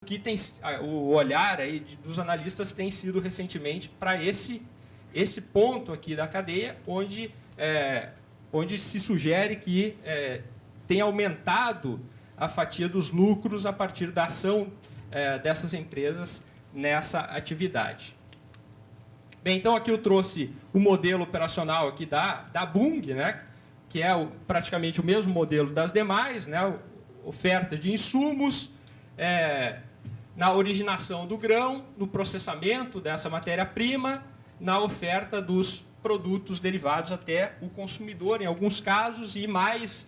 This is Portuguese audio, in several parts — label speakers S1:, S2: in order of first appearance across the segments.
S1: que tem o olhar aí dos analistas tem sido recentemente para esse ponto aqui da cadeia, onde se sugere que tem aumentado a fatia dos lucros a partir da ação dessas empresas nessa atividade. Bem, então aqui eu trouxe o modelo operacional aqui da Bunge, né, que é praticamente o mesmo modelo das demais, né, oferta de insumos, na originação do grão, no processamento dessa matéria-prima, na oferta dos produtos derivados até o consumidor, em alguns casos, e mais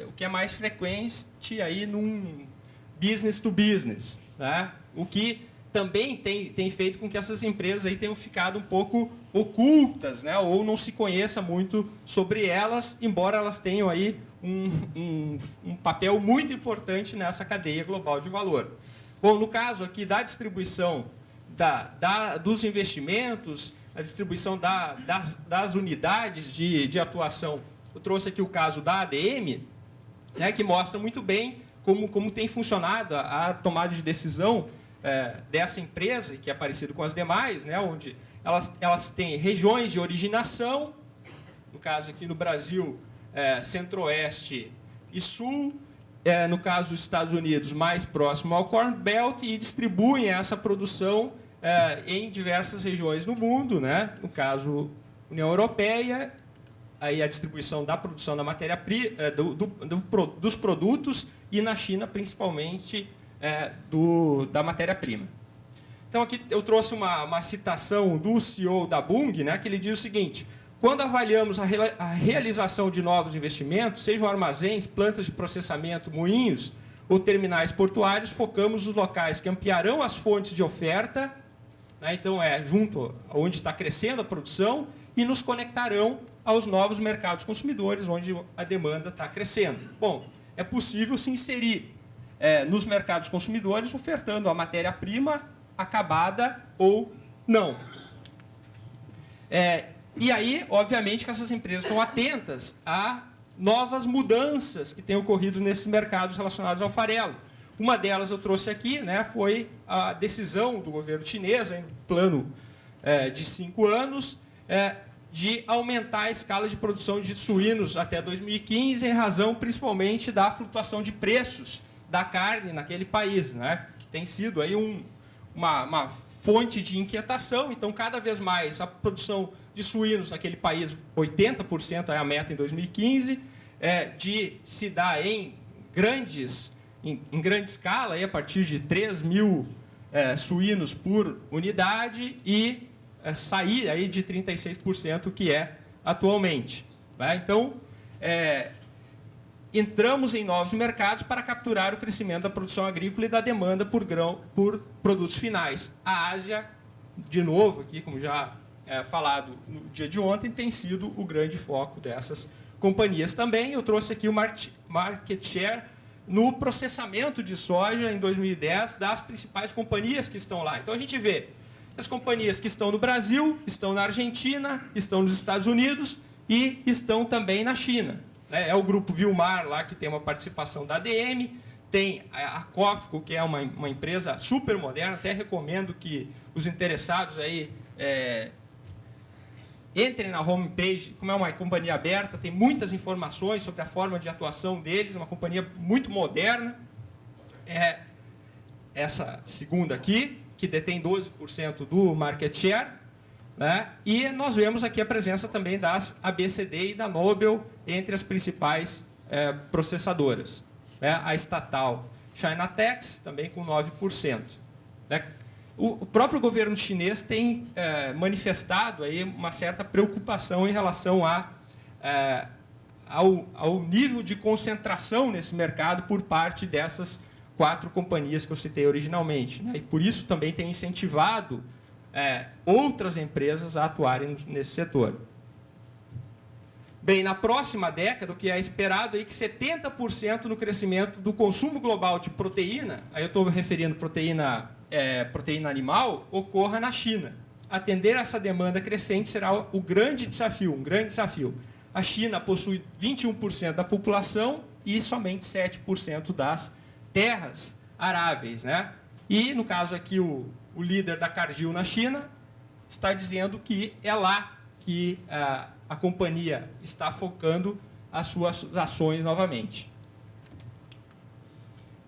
S1: o que é mais frequente aí num business to business, né? O que também tem feito com que essas empresas aí tenham ficado um pouco ocultas, né? Ou não se conheça muito sobre elas, embora elas tenham aí um papel muito importante nessa cadeia global de valor. Bom, no caso aqui da distribuição dos investimentos, a distribuição das unidades de atuação, eu trouxe aqui o caso da ADM, né, que mostra muito bem como tem funcionado a tomada de decisão dessa empresa, que é parecido com as demais, né, onde elas têm regiões de originação, no caso aqui no Brasil, Centro-Oeste e Sul, no caso dos Estados Unidos, mais próximo ao Corn Belt, e distribuem essa produção em diversas regiões no mundo, né, no caso, União Europeia, aí a distribuição da produção da matéria-prima, dos produtos, e na China, principalmente, da matéria-prima. Então, aqui eu trouxe uma citação do CEO da Bunge, né, que ele diz o seguinte: quando avaliamos a realização de novos investimentos, sejam armazéns, plantas de processamento, moinhos ou terminais portuários, focamos nos locais que ampliarão as fontes de oferta, né, então junto onde está crescendo a produção, e nos conectarão aos novos mercados consumidores, onde a demanda está crescendo. Bom, é possível se inserir nos mercados consumidores, ofertando a matéria-prima acabada ou não. E aí, obviamente, que essas empresas estão atentas a novas mudanças que têm ocorrido nesses mercados relacionados ao farelo. Uma delas eu trouxe aqui, né, foi a decisão do governo chinês, no plano de 5 anos, de aumentar a escala de produção de suínos até 2015, em razão principalmente da flutuação de preços da carne naquele país, né, que tem sido aí uma fonte de inquietação. Então, cada vez mais a produção de suínos naquele país, 80% é a meta em 2015, de se dar em grande escala, aí a partir de 3 mil suínos por unidade, e sair aí de 36%, que é atualmente. Né? Então, entramos em novos mercados para capturar o crescimento da produção agrícola e da demanda por produtos finais. A Ásia, de novo, aqui, como já falado no dia de ontem, tem sido o grande foco dessas companhias também. Eu trouxe aqui o market share no processamento de soja em 2010 das principais companhias que estão lá. Então, a gente vê as companhias que estão no Brasil, estão na Argentina, estão nos Estados Unidos e estão também na China. É o grupo Vilmar, lá, que tem uma participação da ADM, tem a Cofco, que é uma empresa super moderna, até recomendo que os interessados aí entrem na homepage, como é uma companhia aberta, tem muitas informações sobre a forma de atuação deles, uma companhia muito moderna. Essa segunda aqui, que detém 12% do market share, né? E nós vemos aqui a presença também das ABCD e da Nobel entre as principais processadoras. Né? A estatal Chinatex, também com 9%. Né? O próprio governo chinês tem manifestado aí uma certa preocupação em relação ao nível de concentração nesse mercado por parte dessas 4 companhias que eu citei originalmente. Né? E por isso também tem incentivado outras empresas a atuarem nesse setor. Bem, na próxima década, o que é esperado é que 70% no crescimento do consumo global de proteína, aí eu estou me referindo proteína animal, ocorra na China. Atender a essa demanda crescente será um grande desafio. A China possui 21% da população e somente 7% das terras aráveis, né? E, no caso aqui, o líder da Cargill na China está dizendo que é lá que a companhia está focando as suas ações novamente.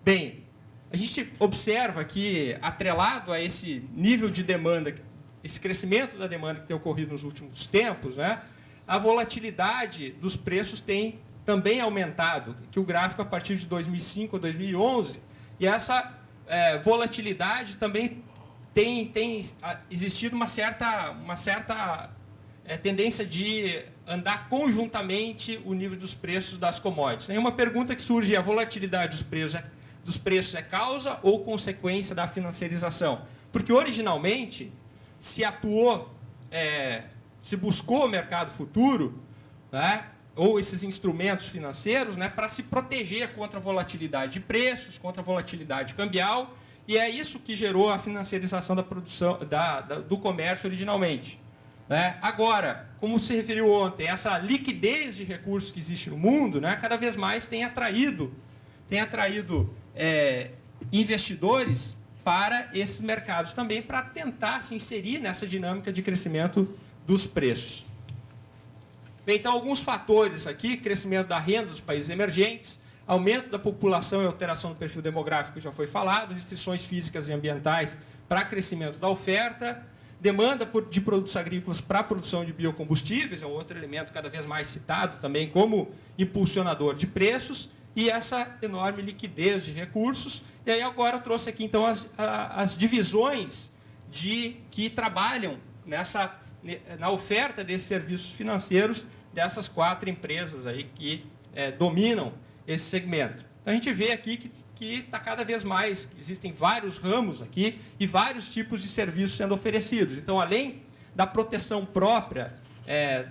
S1: Bem, a gente observa que, atrelado a esse nível de demanda, esse crescimento da demanda que tem ocorrido nos últimos tempos, né, a volatilidade dos preços tem também aumentado, que o gráfico a partir de 2005 ou 2011, e essa volatilidade também tem existido uma certa tendência de andar conjuntamente o nível dos preços das commodities. Tem uma pergunta que surge: a volatilidade dos preços é causa ou consequência da financiarização? Porque originalmente se atuou, se buscou o mercado futuro, né, ou esses instrumentos financeiros, né, para se proteger contra a volatilidade de preços, contra a volatilidade cambial, e é isso que gerou a financiarização da produção, do comércio originalmente. Né? Agora, como se referiu ontem, essa liquidez de recursos que existe no mundo, né, cada vez mais tem atraído investidores para esses mercados também, para tentar se inserir nessa dinâmica de crescimento dos preços. Bem, então, alguns fatores aqui: crescimento da renda dos países emergentes, aumento da população e alteração do perfil demográfico, já foi falado, restrições físicas e ambientais para crescimento da oferta, demanda de produtos agrícolas para a produção de biocombustíveis, é um outro elemento cada vez mais citado também como impulsionador de preços, e essa enorme liquidez de recursos. E aí agora eu trouxe aqui então as divisões que trabalham na oferta desses serviços financeiros dessas 4 empresas aí que dominam esse segmento. Então, a gente vê aqui que está cada vez mais, existem vários ramos aqui e vários tipos de serviços sendo oferecidos. Então, além da proteção própria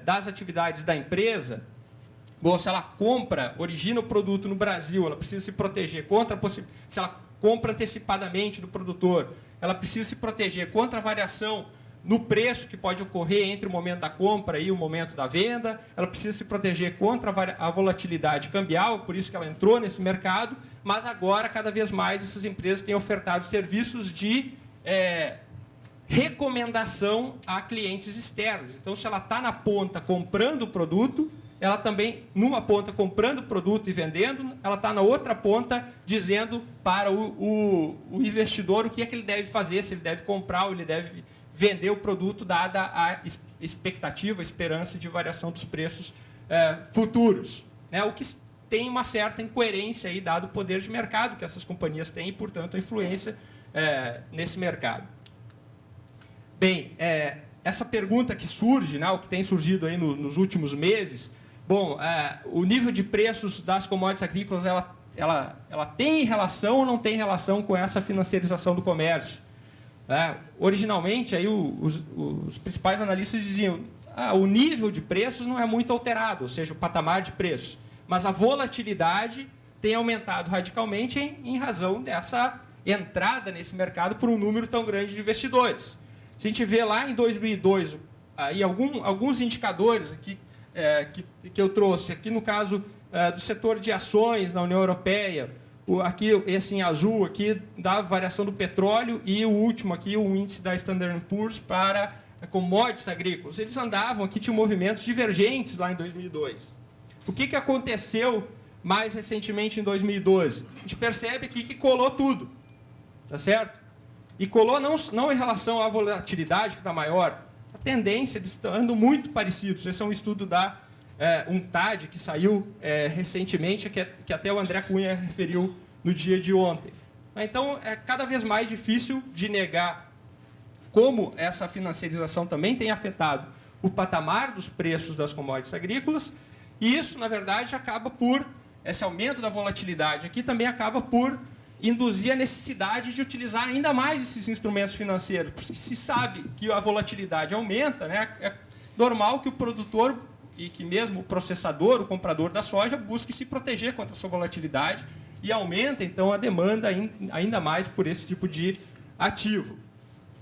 S1: das atividades da empresa, bom, se ela origina o produto no Brasil, ela precisa se proteger contra se ela compra antecipadamente do produtor, ela precisa se proteger contra a variação no preço que pode ocorrer entre o momento da compra e o momento da venda, ela precisa se proteger contra a volatilidade cambial, por isso que ela entrou nesse mercado, mas agora, cada vez mais, essas empresas têm ofertado serviços de recomendação a clientes externos. Então, se ela está na ponta comprando o produto, ela também, numa ponta comprando o produto e vendendo, ela está na outra ponta dizendo para o investidor o que é que ele deve fazer, se ele deve comprar ou ele deve vender o produto, dada a expectativa, a esperança de variação dos preços futuros. Né? O que tem uma certa incoerência aí, dado o poder de mercado que essas companhias têm e, portanto, a influência nesse mercado. Bem, essa pergunta que surge, né, o que tem surgido aí nos últimos meses, bom, o nível de preços das commodities agrícolas, ela tem relação ou não tem relação com essa financiarização do comércio? Originalmente, aí os principais analistas diziam o nível de preços não é muito alterado, ou seja, o patamar de preços, mas a volatilidade tem aumentado radicalmente em razão dessa entrada nesse mercado por um número tão grande de investidores. Se a gente vê lá em 2002, aí alguns indicadores aqui, que eu trouxe, aqui no caso do setor de ações na União Europeia, aqui, esse em azul aqui, da variação do petróleo, e o último aqui, o índice da Standard & Poor's para commodities agrícolas. Eles andavam aqui, tinham movimentos divergentes lá em 2002. O que aconteceu mais recentemente em 2012? A gente percebe aqui que colou tudo, tá certo? E colou não em relação à volatilidade, que está maior, a tendência de estando muito parecidos. Esse é um estudo da UNCTAD, que saiu recentemente, que até o André Cunha referiu no dia de ontem. Então, é cada vez mais difícil de negar como essa financiarização também tem afetado o patamar dos preços das commodities agrícolas, e isso, na verdade, esse aumento da volatilidade aqui também acaba por induzir a necessidade de utilizar ainda mais esses instrumentos financeiros, porque se sabe que a volatilidade aumenta, né, é normal que o produtor e que mesmo o processador, o comprador da soja, busque se proteger contra essa volatilidade e aumenta, então, a demanda ainda mais por esse tipo de ativo.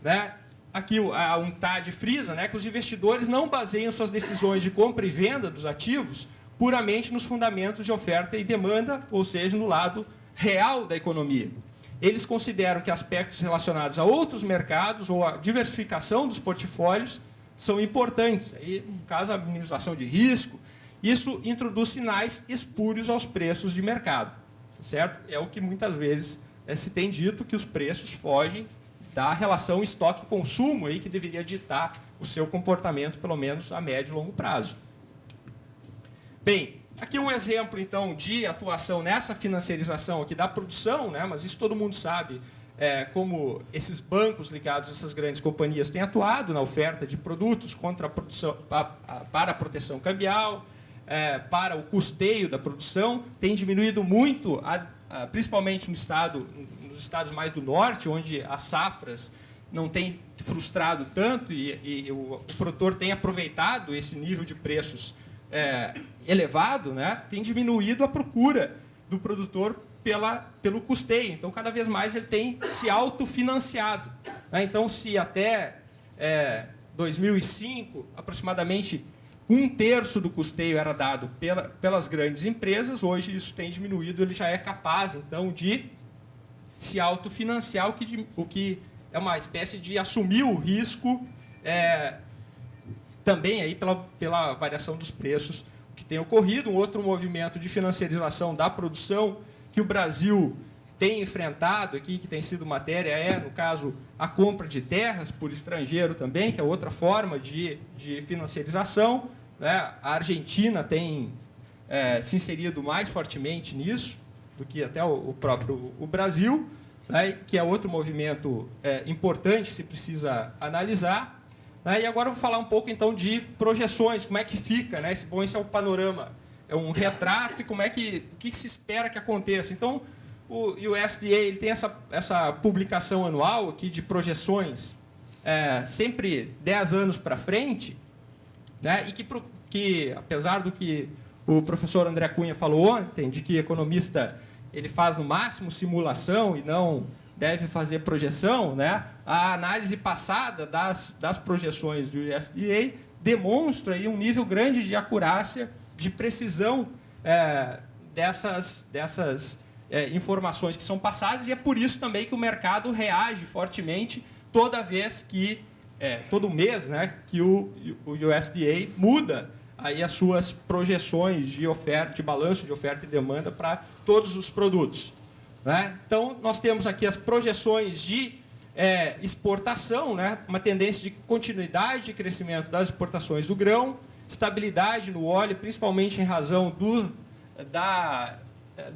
S1: Né? Aqui a UNCTAD frisa, né, que os investidores não baseiam suas decisões de compra e venda dos ativos puramente nos fundamentos de oferta e demanda, ou seja, no lado real da economia. eles consideram que aspectos relacionados a outros mercados ou a diversificação dos portfólios são importantes. Aí, no caso, a minimização de risco, isso introduz sinais espúrios aos preços de mercado, certo? É o que muitas vezes se tem dito, que os preços fogem da relação estoque-consumo, aí, que deveria ditar o seu comportamento, pelo menos a médio e longo prazo. Bem, aqui um exemplo, então, de atuação nessa financiarização aqui da produção, né, mas isso todo mundo sabe, como esses bancos ligados a essas grandes companhias têm atuado na oferta de produtos contra a produção, para a proteção cambial, para o custeio da produção, tem diminuído muito, principalmente nos estados mais do norte, onde as safras não têm frustrado tanto e o produtor tem aproveitado esse nível de preços elevado, né, tem diminuído a procura do produtor pelo custeio. Então, cada vez mais ele tem se autofinanciado, né? Então, se até 2005, aproximadamente 1/3 do custeio era dado pelas grandes empresas, hoje isso tem diminuído, ele já é capaz, então, de se autofinanciar, o que é uma espécie de assumir o risco também aí pela variação dos preços que tem ocorrido. Um outro movimento de financiarização da produção que o Brasil tem enfrentado aqui, que tem sido matéria, no caso, a compra de terras por estrangeiro também, que é outra forma de financiarização, né? A Argentina tem se inserido mais fortemente nisso do que até o próprio Brasil, né? Que é outro movimento importante que se precisa analisar. E agora eu vou falar um pouco, então, de projeções, como é que fica, né? Esse é o panorama, é um retrato e o que se espera que aconteça. Então, o USDA ele tem essa publicação anual aqui de projeções, sempre 10 anos para frente, né? E que, apesar do que o professor André Cunha falou ontem, de que economista ele faz no máximo simulação e não deve fazer projeção, né? A análise passada das projeções do USDA demonstra aí um nível grande de acurácia, de precisão dessas informações que são passadas, e é por isso também que o mercado reage fortemente toda vez que, todo mês, né, que o USDA muda aí as suas projeções de oferta, de balanço de oferta e demanda para todos os produtos, né? Então, nós temos aqui as projeções de exportação, né? Uma tendência de continuidade de crescimento das exportações do grão, estabilidade no óleo, principalmente em razão do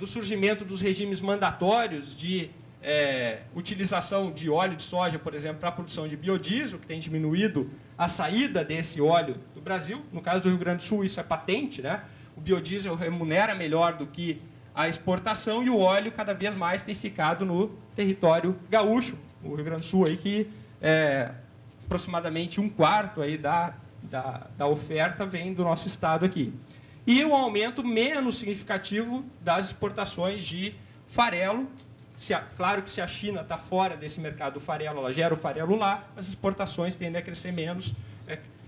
S1: surgimento dos regimes mandatórios de utilização de óleo de soja, por exemplo, para a produção de biodiesel, que tem diminuído a saída desse óleo do Brasil. No caso do Rio Grande do Sul, isso é patente, né? O biodiesel remunera melhor do que a exportação, e o óleo cada vez mais tem ficado no território gaúcho, o Rio Grande do Sul, aí, que aproximadamente 1/4 aí da oferta vem do nosso estado aqui. E um aumento menos significativo das exportações de farelo. Claro que se a China está fora desse mercado do farelo, ela gera o farelo lá, as exportações tendem a crescer menos,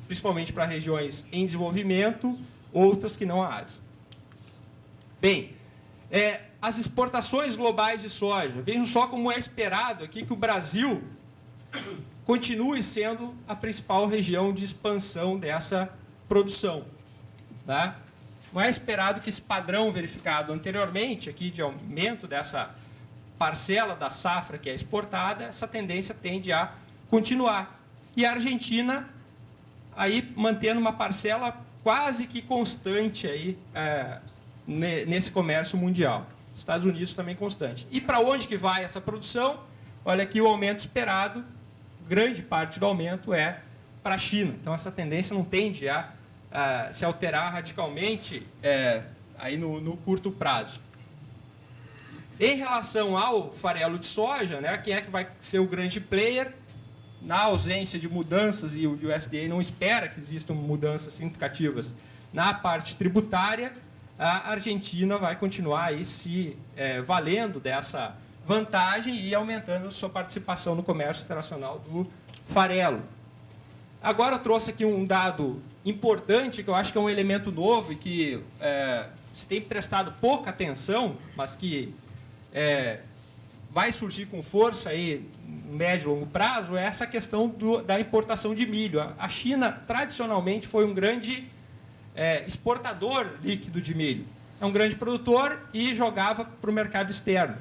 S1: principalmente para regiões em desenvolvimento, outras que não a Ásia. Bem, as exportações globais de soja, vejam só como é esperado aqui que o Brasil continue sendo a principal região de expansão dessa produção, tá? Não é esperado que esse padrão verificado anteriormente, aqui de aumento dessa parcela da safra que é exportada, essa tendência tende a continuar. E a Argentina aí mantendo uma parcela quase que constante aí, nesse comércio mundial. Estados Unidos também constante. E para onde que vai essa produção? Olha aqui o aumento esperado, grande parte do aumento é para a China. Então, essa tendência não tende a se alterar radicalmente aí no curto prazo. Em relação ao farelo de soja, né, quem é que vai ser o grande player? Na ausência de mudanças, e o USDA não espera que existam mudanças significativas na parte tributária, a Argentina vai continuar aí se valendo dessa vantagem e aumentando sua participação no comércio internacional do farelo. Agora eu trouxe aqui um dado importante, que eu acho que é um elemento novo e que se tem prestado pouca atenção, mas que vai surgir com força aí, no médio e longo prazo, é essa questão da importação de milho. A China, tradicionalmente, foi um grande exportador líquido de milho. É um grande produtor e jogava para o mercado externo.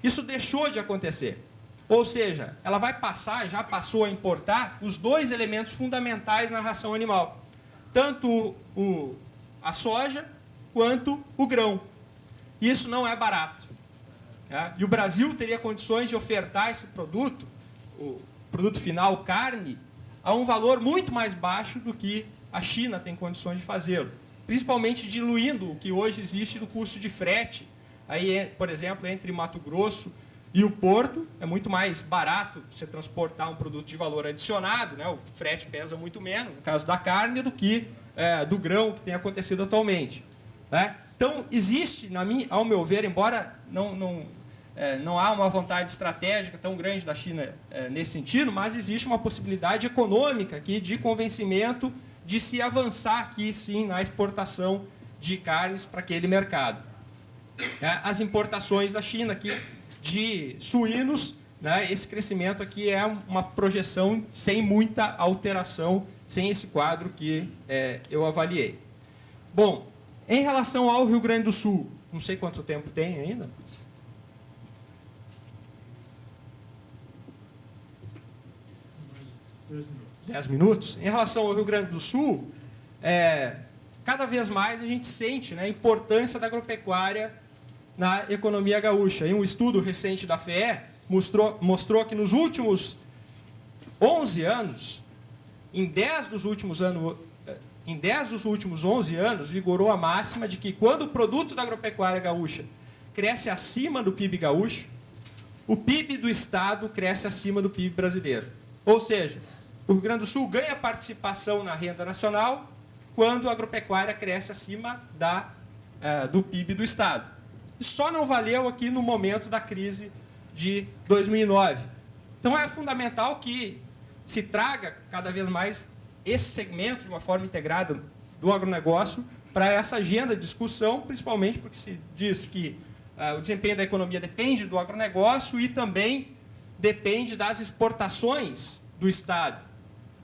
S1: Isso deixou de acontecer. Ou seja, ela vai passar, já passou a importar, os dois elementos fundamentais na ração animal. Tanto a soja quanto o grão. Isso não é barato. E o Brasil teria condições de ofertar esse produto, o produto final, carne, a um valor muito mais baixo do que a China tem condições de fazê-lo. Principalmente diluindo o que hoje existe do custo de frete. Aí, por exemplo, entre Mato Grosso e o Porto, é muito mais barato você transportar um produto de valor adicionado, né? O frete pesa muito menos, no caso da carne, do que do grão, que tem acontecido atualmente. Né? Então, existe, ao meu ver, embora não há uma vontade estratégica tão grande da China nesse sentido, mas existe uma possibilidade econômica aqui de convencimento de se avançar aqui, sim, na exportação de carnes para aquele mercado. As importações da China aqui de suínos, né, esse crescimento aqui é uma projeção sem muita alteração, sem esse quadro que eu avaliei. Bom, em relação ao Rio Grande do Sul, não sei quanto tempo tem ainda, mas... 10 minutos. Em relação ao Rio Grande do Sul, cada vez mais a gente sente, né, a importância da agropecuária na economia gaúcha. Em um estudo recente da FEE, mostrou que nos últimos 11 anos, em 10 dos últimos 11 anos, vigorou a máxima de que quando o produto da agropecuária gaúcha cresce acima do PIB gaúcho, o PIB do Estado cresce acima do PIB brasileiro. Ou seja, o Rio Grande do Sul ganha participação na renda nacional quando a agropecuária cresce acima do PIB do Estado. Isso só não valeu aqui no momento da crise de 2009. Então, é fundamental que se traga cada vez mais esse segmento de uma forma integrada do agronegócio para essa agenda de discussão, principalmente porque se diz que o desempenho da economia depende do agronegócio e também depende das exportações do Estado.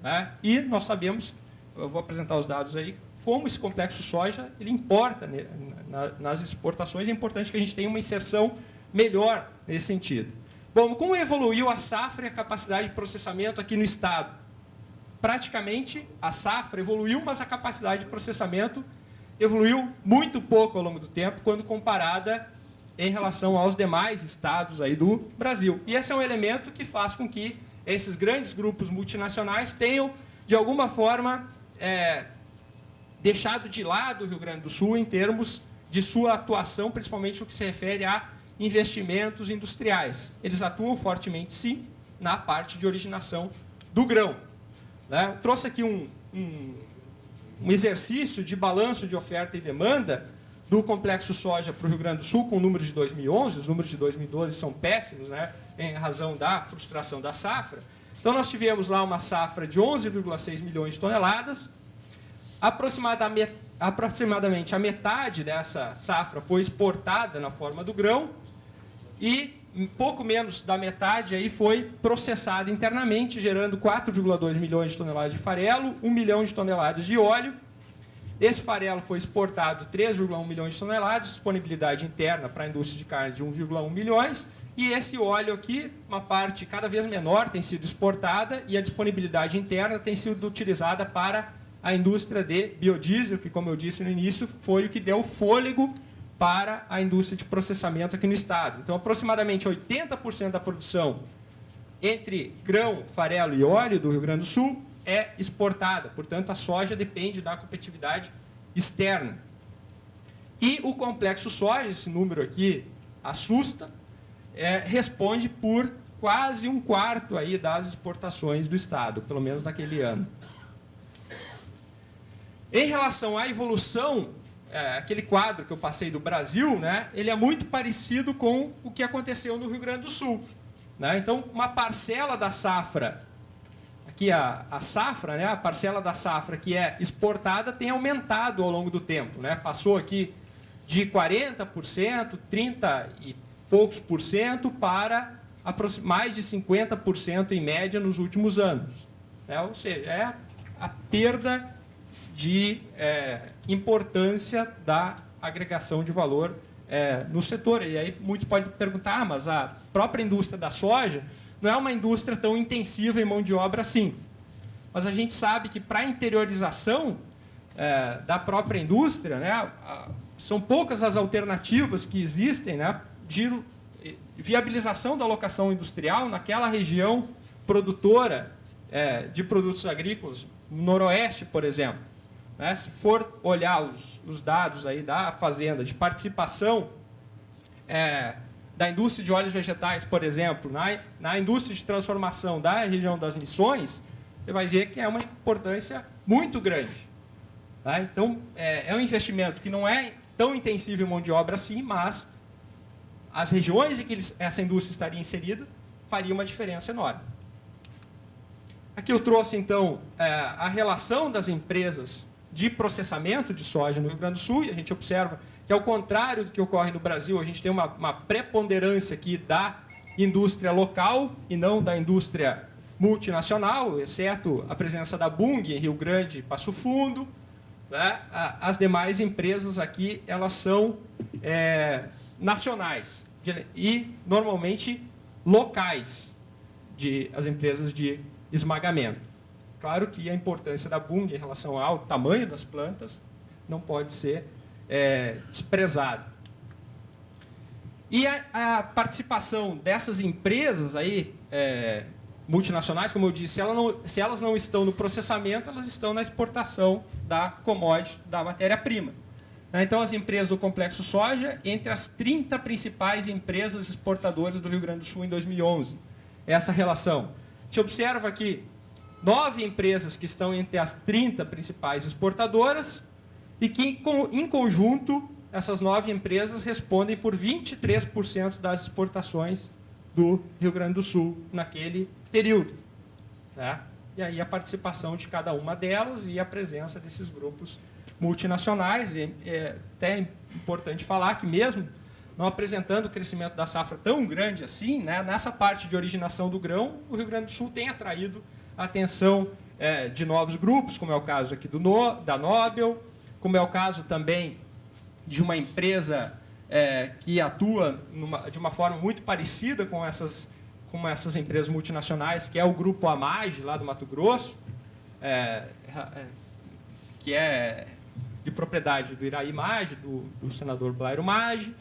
S1: Né? E nós sabemos, eu vou apresentar os dados aí, como esse complexo soja ele importa nas exportações. É importante que a gente tenha uma inserção melhor nesse sentido. Bom, como evoluiu a safra e a capacidade de processamento aqui no Estado? Praticamente a safra evoluiu, mas a capacidade de processamento evoluiu muito pouco ao longo do tempo, quando comparada em relação aos demais estados aí do Brasil. E esse é um elemento que faz com que esses grandes grupos multinacionais tenham, de alguma forma, deixado de lado o Rio Grande do Sul em termos de sua atuação, principalmente no que se refere a investimentos industriais. Eles atuam fortemente, sim, na parte de originação do grão. Né? Trouxe aqui um exercício de balanço de oferta e demanda do complexo soja para o Rio Grande do Sul, com números de 2011, os números de 2012 são péssimos, né, em razão da frustração da safra. Então, nós tivemos lá uma safra de 11,6 milhões de toneladas, aproximadamente a metade dessa safra foi exportada na forma do grão, e pouco menos da metade aí foi processada internamente, gerando 4,2 milhões de toneladas de farelo, 1 milhão de toneladas de óleo. Esse farelo foi exportado 3,1 milhões de toneladas, disponibilidade interna para a indústria de carne de 1,1 milhões, e esse óleo aqui, uma parte cada vez menor tem sido exportada, e a disponibilidade interna tem sido utilizada para a indústria de biodiesel, que, como eu disse no início, foi o que deu fôlego para a indústria de processamento aqui no Estado. Então, aproximadamente 80% da produção entre grão, farelo e óleo do Rio Grande do Sul é exportada. Portanto, a soja depende da competitividade externa. E o complexo soja, esse número aqui assusta, responde por quase 1/4 aí das exportações do Estado, pelo menos naquele ano. Em relação à evolução, aquele quadro que eu passei do Brasil, né, ele é muito parecido com o que aconteceu no Rio Grande do Sul. Né? Então, uma parcela da safra, aqui a safra, né, a parcela da safra que é exportada tem aumentado ao longo do tempo. Né? Passou aqui de 40%, 30 e poucos por cento, para mais de 50% em média nos últimos anos. Ou seja, é a perda de importância da agregação de valor no setor. E aí muitos podem perguntar, mas a própria indústria da soja não é uma indústria tão intensiva em mão de obra assim. Mas a gente sabe que para a interiorização da própria indústria, são poucas as alternativas que existem, de viabilização da locação industrial naquela região produtora de produtos agrícolas, no Noroeste, por exemplo. Se for olhar os dados aí da Fazenda de participação da indústria de óleos vegetais, por exemplo, na indústria de transformação da região das Missões, você vai ver que é uma importância muito grande. Então, é um investimento que não é tão intensivo em mão de obra assim, mas as regiões em que essa indústria estaria inserida faria uma diferença enorme. Aqui eu trouxe, então, a relação das empresas de processamento de soja no Rio Grande do Sul, e a gente observa que, ao contrário do que ocorre no Brasil, a gente tem uma preponderância aqui da indústria local e não da indústria multinacional, exceto a presença da Bunge em Rio Grande e Passo Fundo. As demais empresas aqui, elas são nacionais e, normalmente, locais, as empresas de esmagamento. Claro que a importância da Bunge em relação ao tamanho das plantas não pode ser desprezada. E a participação dessas empresas aí, multinacionais, como eu disse, se elas não estão no processamento, elas estão na exportação da commodity, da matéria-prima. Então, as empresas do Complexo Soja, entre as 30 principais empresas exportadoras do Rio Grande do Sul em 2011. Essa relação. A gente observa aqui 9 empresas que estão entre as 30 principais exportadoras e que, em conjunto, essas 9 empresas respondem por 23% das exportações do Rio Grande do Sul naquele período. E aí a participação de cada uma delas e a presença desses grupos multinacionais. E é até importante falar que, mesmo não apresentando o crescimento da safra tão grande assim, nessa parte de originação do grão, o Rio Grande do Sul tem atraído a atenção de novos grupos, como é o caso aqui da Nobel, como é o caso também de uma empresa que atua de uma forma muito parecida com essas empresas multinacionais, que é o Grupo Amage, lá do Mato Grosso, que é de propriedade do Iraí Maggi, do senador Blairo Maggi,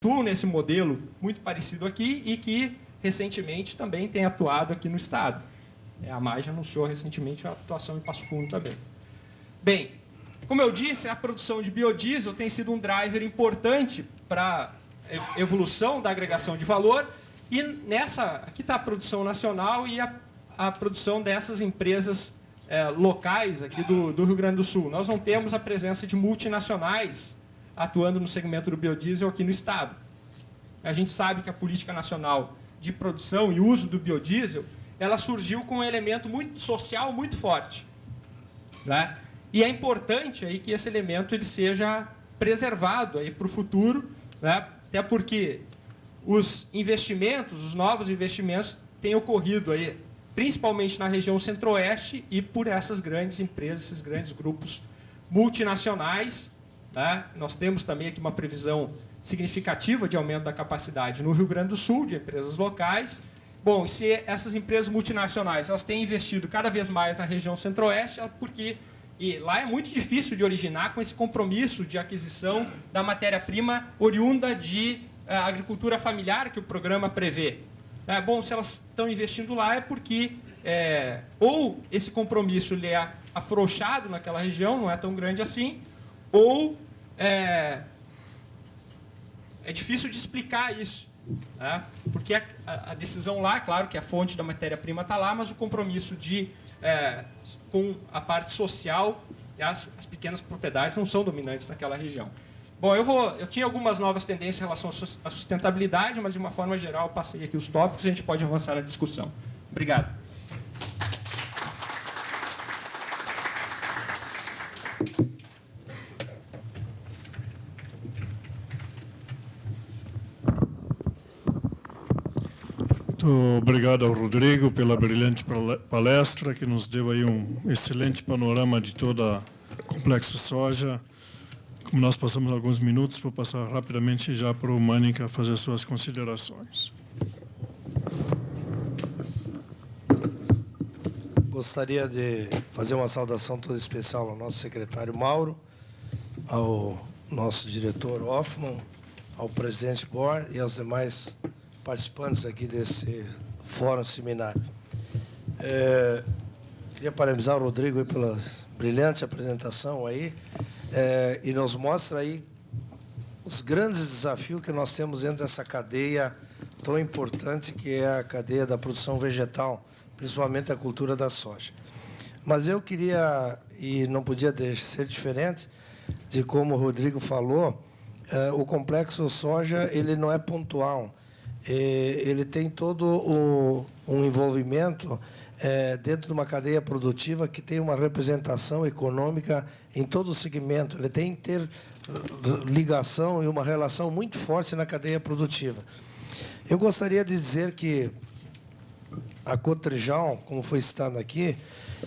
S1: atua nesse modelo muito parecido aqui e que, recentemente, também tem atuado aqui no Estado. A Maggi anunciou recentemente a atuação em Passo Fundo também. Bem, como eu disse, a produção de biodiesel tem sido um driver importante para a evolução da agregação de valor. E aqui está a produção nacional e a produção dessas empresas locais aqui do Rio Grande do Sul. Nós não temos a presença de multinacionais atuando no segmento do biodiesel aqui no Estado. A gente sabe que a política nacional de produção e uso do biodiesel, ela surgiu com um elemento social muito forte. E é importante aí que esse elemento ele seja preservado para o futuro, até porque os novos investimentos têm ocorrido aí, principalmente na região centro-oeste e por essas grandes empresas, esses grandes grupos multinacionais. Nós temos também aqui uma previsão significativa de aumento da capacidade no Rio Grande do Sul, de empresas locais. Bom, se essas empresas multinacionais elas têm investido cada vez mais na região centro-oeste, porque lá é muito difícil de originar com esse compromisso de aquisição da matéria-prima oriunda de agricultura familiar que o programa prevê. Bom, se elas estão investindo lá é porque ou esse compromisso ele é afrouxado naquela região, não é tão grande assim, ou é difícil de explicar isso. Porque a decisão lá, claro que a fonte da matéria-prima está lá, mas o compromisso com a parte social, as pequenas propriedades não são dominantes naquela região. Bom, eu tinha algumas novas tendências em relação à sustentabilidade, mas de uma forma geral eu passei aqui os tópicos e a gente pode avançar na discussão. Obrigado.
S2: Muito obrigado ao Rodrigo pela brilhante palestra, que nos deu aí um excelente panorama de toda a complexo soja. Como nós passamos alguns minutos, vou passar rapidamente já para o Mânica fazer suas considerações.
S3: Gostaria de fazer uma saudação toda especial ao nosso secretário Mauro, ao nosso diretor Hoffman, ao presidente Bor e aos demais participantes aqui desse fórum seminário. Queria parabenizar o Rodrigo pela brilhante apresentação aí, e nos mostra aí os grandes desafios que nós temos dentro dessa cadeia tão importante que é a cadeia da produção vegetal, principalmente a cultura da soja. Mas eu queria, e não podia ser diferente, de como o Rodrigo falou, o complexo soja ele não é pontual, ele tem todo um envolvimento dentro de uma cadeia produtiva que tem uma representação econômica em todo o segmento. Ele tem que ter ligação e uma relação muito forte na cadeia produtiva. Eu gostaria de dizer que a Cotrijal, como foi citado aqui,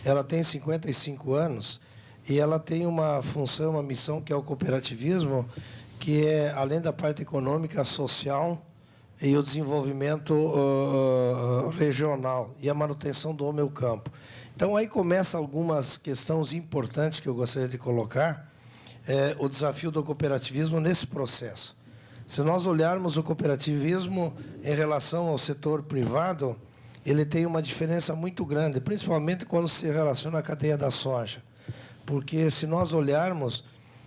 S3: ela tem 55 anos e ela tem uma função, uma missão que é o cooperativismo, que é, além da parte econômica, social e o desenvolvimento regional e a manutenção do homem ao campo. Então, aí começa algumas questões importantes que eu gostaria de colocar, o desafio do cooperativismo nesse processo. Se nós olharmos o cooperativismo em relação ao setor privado, ele tem uma diferença muito grande, principalmente quando se relaciona à cadeia da soja. Porque, se nós olharmos,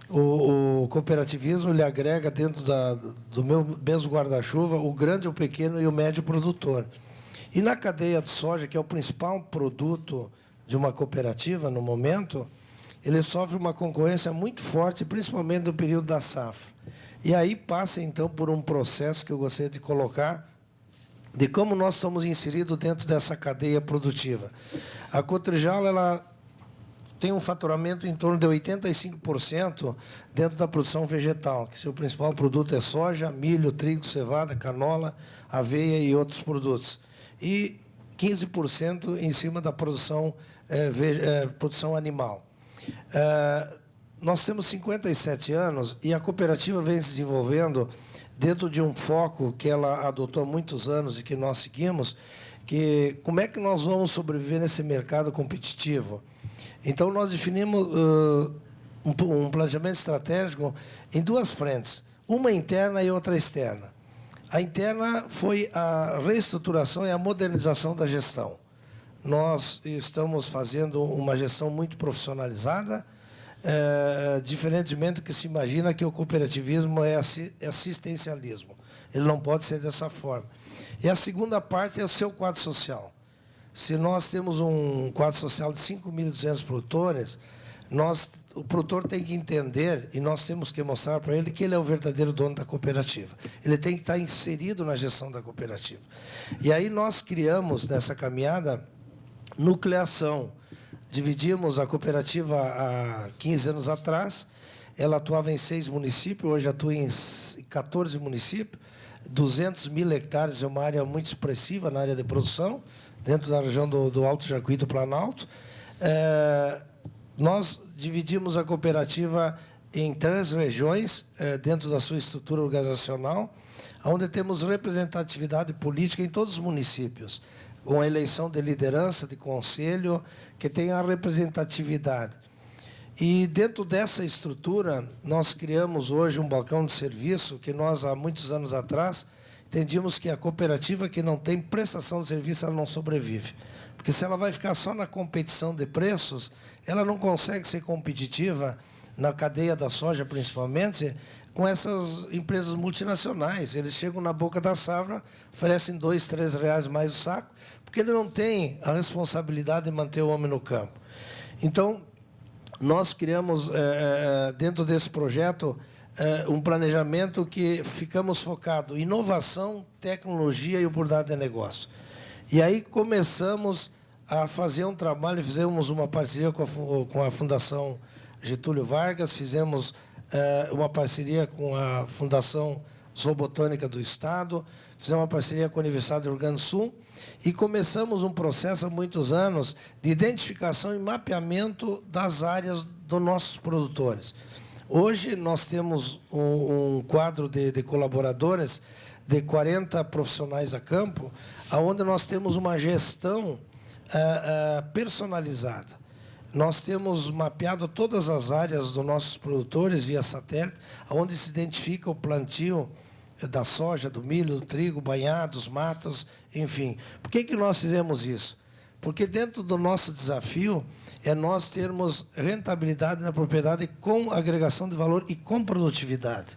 S3: o cooperativismo ele agrega dentro do meu mesmo guarda-chuva o grande, o pequeno e o médio produtor. E na cadeia de soja, que é o principal produto de uma cooperativa no momento, ele sofre uma concorrência muito forte, principalmente no período da safra. E aí passa, então, por um processo que eu gostaria de colocar, de como nós somos inseridos dentro dessa cadeia produtiva. A Cotrijal, ela tem um faturamento em torno de 85% dentro da produção vegetal, que seu principal produto é soja, milho, trigo, cevada, canola, aveia e outros produtos. E 15% em cima da produção, produção animal. Nós temos 57 anos e a cooperativa vem se desenvolvendo dentro de um foco que ela adotou há muitos anos e que nós seguimos, que como é que nós vamos sobreviver nesse mercado competitivo? Então, nós definimos um planejamento estratégico em duas frentes, uma interna e outra externa. A interna foi a reestruturação e a modernização da gestão. Nós estamos fazendo uma gestão muito profissionalizada, diferentemente do que se imagina que o cooperativismo é assistencialismo. Ele não pode ser dessa forma. E a segunda parte é o seu quadro social. Se nós temos um quadro social de 5.200 produtores, o produtor tem que entender, e nós temos que mostrar para ele que ele é o verdadeiro dono da cooperativa. Ele tem que estar inserido na gestão da cooperativa. E aí nós criamos, nessa caminhada, nucleação. Dividimos a cooperativa há 15 anos atrás, ela atuava em 6 municípios, hoje atua em 14 municípios, 200 mil hectares, é uma área muito expressiva na área de produção, dentro da região do Alto Jacuí do Planalto. Nós dividimos a cooperativa em 3 regiões, dentro da sua estrutura organizacional, onde temos representatividade política em todos os municípios, com a eleição de liderança, de conselho, que tem a representatividade. E, dentro dessa estrutura, nós criamos hoje um balcão de serviço que nós, há muitos anos atrás, entendíamos que a cooperativa que não tem prestação de serviço, ela não sobrevive. Porque se ela vai ficar só na competição de preços, ela não consegue ser competitiva na cadeia da soja, principalmente, com essas empresas multinacionais. Eles chegam na boca da safra, oferecem R$ 2, R$ 3 mais o saco, porque ele não tem a responsabilidade de manter o homem no campo. Então, nós criamos, dentro desse projeto, um planejamento que ficamos focados em inovação, tecnologia e oportunidade de negócio. E aí começamos a fazer um trabalho, fizemos uma parceria com a Fundação Getúlio Vargas, fizemos uma parceria com a Fundação Zoobotânica do Estado, fizemos uma parceria com a Universidade do Rio Grande do Sul e começamos um processo há muitos anos de identificação e mapeamento das áreas dos nossos produtores. Hoje, nós temos um quadro de colaboradores de 40 profissionais a campo, onde nós temos uma gestão personalizada. Nós temos mapeado todas as áreas dos nossos produtores via satélite, onde se identifica o plantio da soja, do milho, do trigo, banhados, matas, enfim. Por que nós fizemos isso? Porque dentro do nosso desafio é nós termos rentabilidade na propriedade com agregação de valor e com produtividade.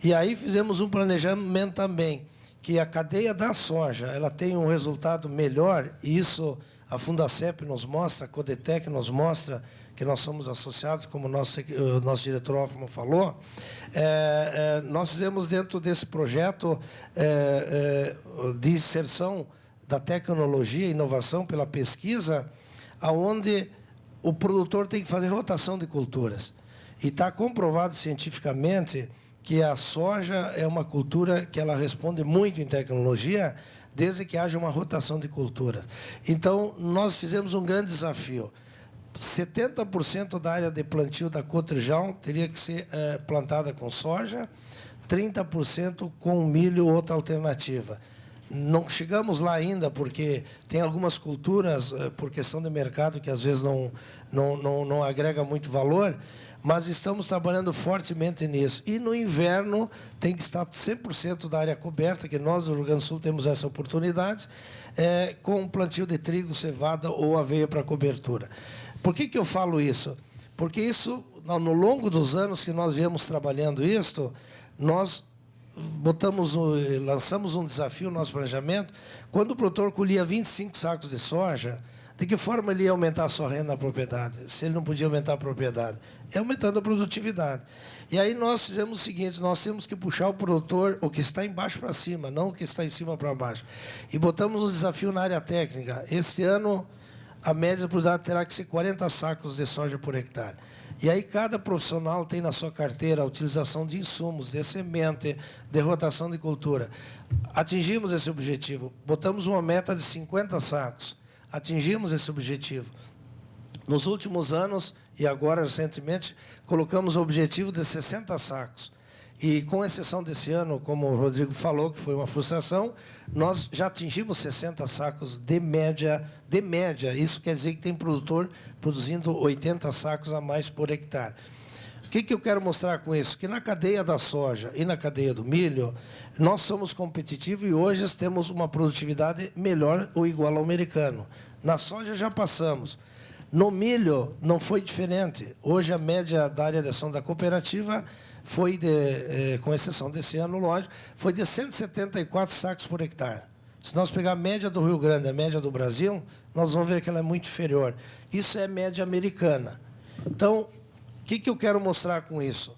S3: E aí fizemos um planejamento também, que a cadeia da soja ela tem um resultado melhor, e isso a Fundacep nos mostra, a Codetec nos mostra, que nós somos associados, como o nosso diretor Hoffman falou. Nós fizemos dentro desse projeto de inserção da tecnologia e inovação pela pesquisa, aonde o produtor tem que fazer rotação de culturas. E está comprovado cientificamente que a soja é uma cultura que ela responde muito em tecnologia, desde que haja uma rotação de culturas. Então, nós fizemos um grande desafio. 70% da área de plantio da Cotrijal teria que ser plantada com soja, 30% com milho ou outra alternativa. Não chegamos lá ainda, porque tem algumas culturas, por questão de mercado, que às vezes não agrega muito valor, mas estamos trabalhando fortemente nisso. E no inverno tem que estar 100% da área coberta, que nós, no Rio Grande do Sul, temos essa oportunidade, com plantio de trigo, cevada ou aveia para cobertura. Por que eu falo isso? Porque isso, no longo dos anos que nós viemos trabalhando isto, nós lançamos um desafio no nosso planejamento. Quando o produtor colhia 25 sacos de soja, de que forma ele ia aumentar a sua renda na propriedade, se ele não podia aumentar a propriedade? É aumentando a produtividade. E aí nós fizemos o seguinte, nós temos que puxar o produtor, o que está embaixo para cima, não o que está em cima para baixo. E botamos um desafio na área técnica. Este ano, a média da produtividade terá que ser 40 sacos de soja por hectare. E aí cada profissional tem na sua carteira a utilização de insumos, de semente, de rotação de cultura. Atingimos esse objetivo. Botamos uma meta de 50 sacos. Atingimos esse objetivo. Nos últimos anos, e agora recentemente, colocamos o objetivo de 60 sacos. E, com exceção desse ano, como o Rodrigo falou, que foi uma frustração, nós já atingimos 60 sacos de média. Isso quer dizer que tem produtor produzindo 80 sacos a mais por hectare. O que eu quero mostrar com isso? Que na cadeia da soja e na cadeia do milho, nós somos competitivos e hoje temos uma produtividade melhor ou igual ao americano. Na soja já passamos. No milho não foi diferente. Hoje a média da área de ação da cooperativa foi, com exceção desse ano, lógico, foi de 174 sacos por hectare. Se nós pegar a média do Rio Grande, a média do Brasil, nós vamos ver que ela é muito inferior. Isso é média americana. Então, o que eu quero mostrar com isso?